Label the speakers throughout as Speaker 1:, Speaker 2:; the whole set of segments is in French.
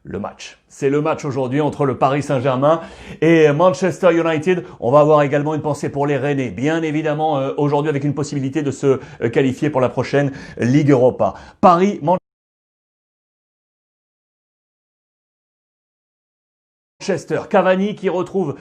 Speaker 1: le match. C'est le match aujourd'hui entre le Paris Saint-Germain et Manchester United. On va avoir également une pensée pour les Rennais, bien évidemment aujourd'hui avec une possibilité de se qualifier pour la prochaine Ligue Europa. Manchester, Cavani qui retrouve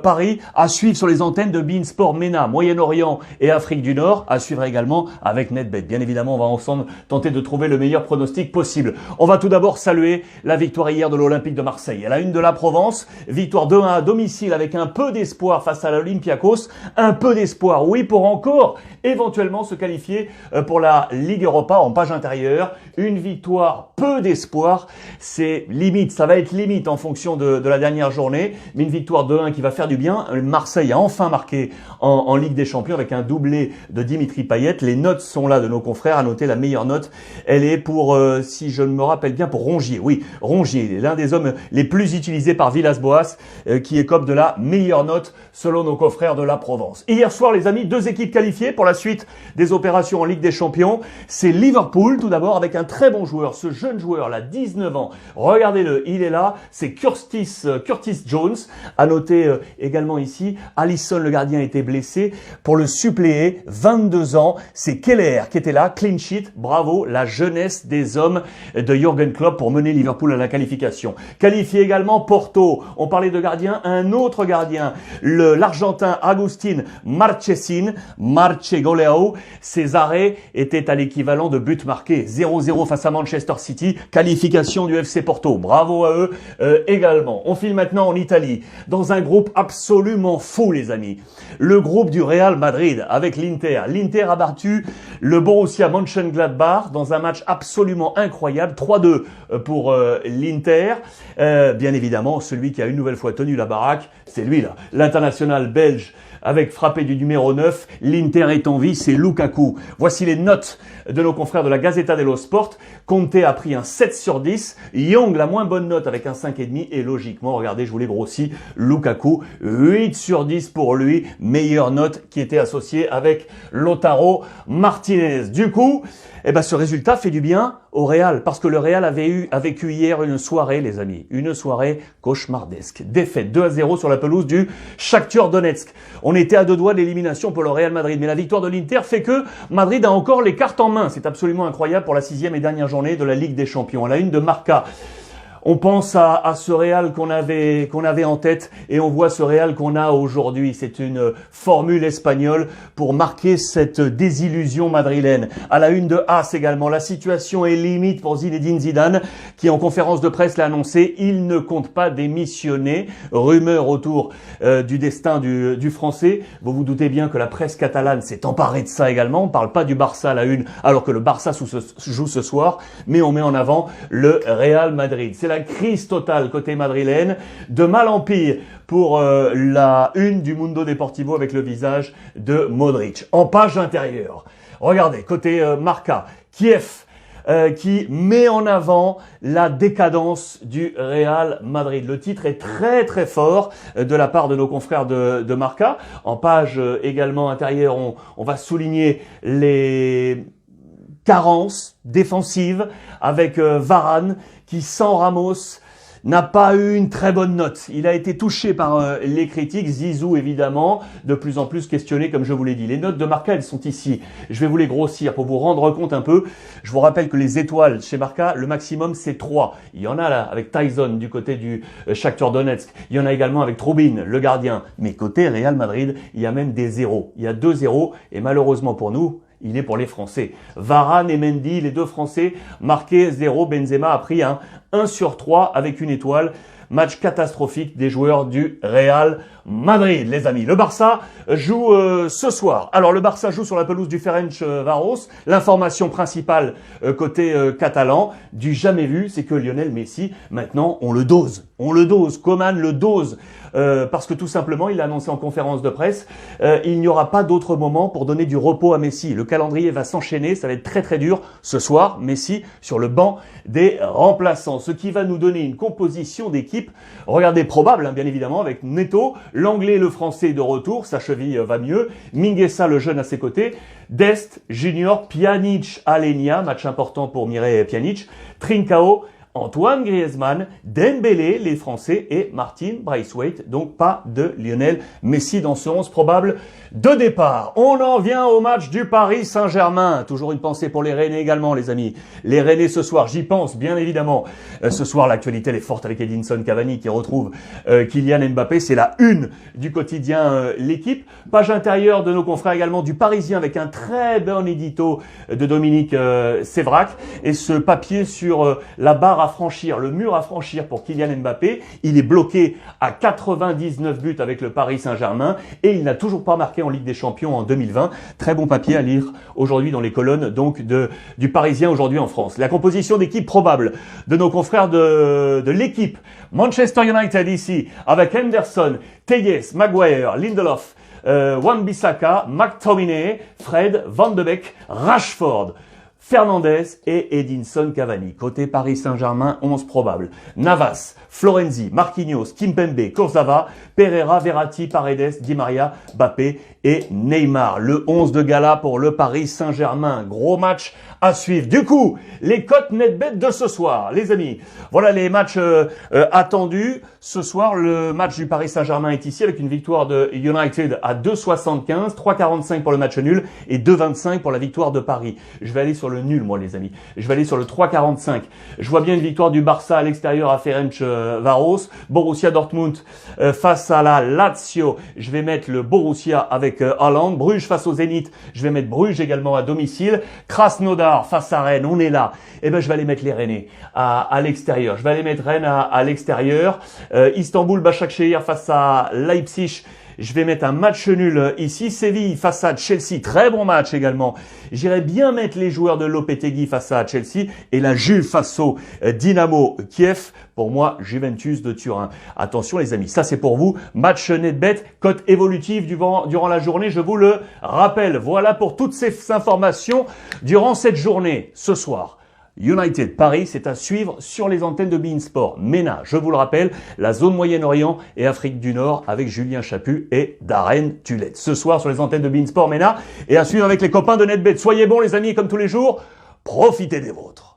Speaker 1: Paris, à suivre sur les antennes de beIN Sports, Moyen-Orient et Afrique du Nord, à suivre également avec NetBet. Bien évidemment, on va ensemble tenter de trouver le meilleur pronostic possible. On va tout d'abord saluer la victoire hier de l'Olympique de Marseille. À la une de la Provence, victoire 2-1 à domicile avec un peu d'espoir face à l'Olympiakos. Un peu d'espoir, oui, pour encore éventuellement se qualifier pour la Ligue Europa en page intérieure. Une victoire, peu d'espoir, c'est limite, ça va être limite en fonction de la dernière journée, mais une victoire 2-1 qui va faire du bien. Marseille a enfin marqué en Ligue des Champions avec un doublé de Dimitri Payet. Les notes sont là de nos confrères. À noter la meilleure note, elle est pour, si je me rappelle bien, pour Rongier. Oui, Rongier, l'un des hommes les plus utilisés par Villas-Boas, qui écope de la meilleure note selon nos confrères de la Provence. Hier soir, les amis, deux équipes qualifiées pour la suite des opérations en Ligue des Champions. C'est Liverpool, tout d'abord, avec un très bon joueur, ce jeune joueur là, 19 ans. Regardez-le, il est là, c'est Curtis Jones. À noter également ici, Alisson, le gardien, était blessé. Pour le suppléer, 22 ans, c'est Keller qui était là, clean sheet. Bravo, la jeunesse des hommes de Jürgen Klopp pour mener Liverpool à la qualification. Qualifié également Porto. On parlait de gardien, un autre gardien, l'Argentin Agustín Marchesín, Goleao. Ses arrêts étaient à l'équivalent de buts marqués. 0-0 face à Manchester City. Qualification du FC Porto. Bravo à eux également. On file maintenant en Italie, dans un groupe absolument fou, les amis. Le groupe du Real Madrid avec l'Inter. L'Inter a battu le Borussia Mönchengladbach dans un match absolument incroyable. 3-2 pour l'Inter. Bien évidemment, celui qui a une nouvelle fois tenu la baraque, c'est lui là, l'international belge. Avec frappé du numéro 9, l'Inter est en vie, c'est Lukaku. Voici les notes de nos confrères de la Gazzetta dello Sport. Conte a pris un 7 sur 10. Young, la moins bonne note avec un 5,5. Et logiquement, regardez, je vous l'ai grossi, Lukaku, 8 sur 10 pour lui. Meilleure note qui était associée avec Lautaro Martinez. Du coup, ce résultat fait du bien au Real, parce que le Real a vécu hier une soirée, les amis, une soirée cauchemardesque. Défaite 2-0 sur la pelouse du Shakhtar Donetsk. On était à deux doigts de l'élimination pour le Real Madrid, mais la victoire de l'Inter fait que Madrid a encore les cartes en main. C'est absolument incroyable pour la 6e et dernière journée de la Ligue des Champions. À la une de Marca. On pense à ce Real qu'on avait en tête et on voit ce Real qu'on a aujourd'hui. C'est une formule espagnole pour marquer cette désillusion madrilène. À la une de AS également, la situation est limite pour Zinedine Zidane qui en conférence de presse l'a annoncé. Il ne compte pas démissionner. Rumeur autour du destin du Français. Vous vous doutez bien que la presse catalane s'est emparée de ça également. On ne parle pas du Barça à la une alors que le Barça joue ce soir, mais on met en avant le Real Madrid. C'est la crise totale côté madrilène, de mal en pire pour la une du Mundo Deportivo avec le visage de Modric. En page intérieure, regardez, côté Marca, Kiev qui met en avant la décadence du Real Madrid. Le titre est très très fort de la part de nos confrères de Marca. En page également intérieure, on va souligner les carences défensives avec Varane qui, sans Ramos, n'a pas eu une très bonne note. Il a été touché par les critiques. Zizou, évidemment, de plus en plus questionné, comme je vous l'ai dit. Les notes de Marca, elles sont ici. Je vais vous les grossir pour vous rendre compte un peu. Je vous rappelle que les étoiles chez Marca, le maximum, c'est 3. Il y en a là avec Tyson du côté du Shakhtar Donetsk. Il y en a également avec Troubine, le gardien. Mais côté Real Madrid, il y a même des zéros. Il y a 2 zéros. Et malheureusement pour nous, il est pour les Français. Varane et Mendy, les deux Français, marqués 0. Benzema a pris un 1 sur 3 avec une étoile. Match catastrophique des joueurs du Real Madrid, les amis. Le Barça joue ce soir. Alors, le Barça joue sur la pelouse du Ferencváros. L'information principale côté catalan, du jamais vu, c'est que Lionel Messi, maintenant, on le dose. On le dose. Koeman le dose. Parce que tout simplement, il a annoncé en conférence de presse, il n'y aura pas d'autre moment pour donner du repos à Messi. Le calendrier va s'enchaîner, ça va être très très dur. Ce soir, Messi sur le banc des remplaçants. Ce qui va nous donner une composition d'équipe, regardez, probable, hein, bien évidemment, avec Neto, l'anglais et le français de retour, sa cheville va mieux, Mingueza, le jeune à ses côtés, Dest, Junior, Pjanic, Alenia, match important pour Mireille Pjanic, Trincao, Antoine Griezmann, Dembélé, les Français, et Martin Braithwaite. Donc pas de Lionel Messi dans ce 11 probable de départ. On en vient au match du Paris Saint-Germain. Toujours une pensée pour les Rennais également, les amis. Les Rennais ce soir, j'y pense bien évidemment. Ce soir, l'actualité elle est forte avec Edinson Cavani qui retrouve Kylian Mbappé. C'est la une du quotidien L'équipe. Page intérieure de nos confrères également du Parisien avec un très bon édito de Dominique Sévrac. Et ce papier sur la barre à franchir, le mur à franchir pour Kylian Mbappé. Il est bloqué à 99 buts avec le Paris Saint-Germain et il n'a toujours pas marqué en Ligue des Champions en 2020. Très bon papier à lire aujourd'hui dans les colonnes donc du Parisien aujourd'hui en France. La composition d'équipe probable de nos confrères de l'équipe. Manchester United ici avec Henderson, Telles, Maguire, Lindelof, Wan-Bissaka, McTominay, Fred, Van de Beek, Rashford, Fernandez et Edinson Cavani. Côté Paris Saint-Germain, 11 probable. Navas, Florenzi, Marquinhos, Kimpembe, Kurzawa, Pereira, Verratti, Paredes, Di Maria, Mbappé et Neymar. Le 11 de gala pour le Paris Saint-Germain. Gros match à suivre. Du coup, les cotes NetBet de ce soir, les amis. Voilà les matchs attendus. Ce soir, le match du Paris Saint-Germain est ici avec une victoire de United à 2,75, 3,45 pour le match nul et 2,25 pour la victoire de Paris. Je vais aller sur le nul, moi, les amis. Je vais aller sur le 3,45. Je vois bien une victoire du Barça à l'extérieur à Ferencvaros. Borussia Dortmund face à la Lazio. Je vais mettre le Borussia avec Haaland. Bruges face au Zénith. Je vais mettre Bruges également à domicile. Krasnodar face à Rennes, on est là. Eh ben, je vais aller mettre les Rennais à l'extérieur. Je vais aller mettre Rennes à l'extérieur. Istanbul, Başakşehir face à Leipzig. Je vais mettre un match nul ici. Séville face à Chelsea. Très bon match également. J'irai bien mettre les joueurs de Lopetegui face à Chelsea et la Juve face au Dynamo Kiev. Pour moi, Juventus de Turin. Attention les amis, ça c'est pour vous. Match NetBet, cote évolutive durant la journée. Je vous le rappelle. Voilà pour toutes ces informations durant cette journée. Ce soir, United Paris, c'est à suivre sur les antennes de beIN Sport. MENA, je vous le rappelle, la zone Moyen-Orient et Afrique du Nord avec Julien Chaput et Darren Tulette. Ce soir sur les antennes de beIN Sport MENA et à suivre avec les copains de NetBet. Soyez bons les amis, comme tous les jours, profitez des vôtres.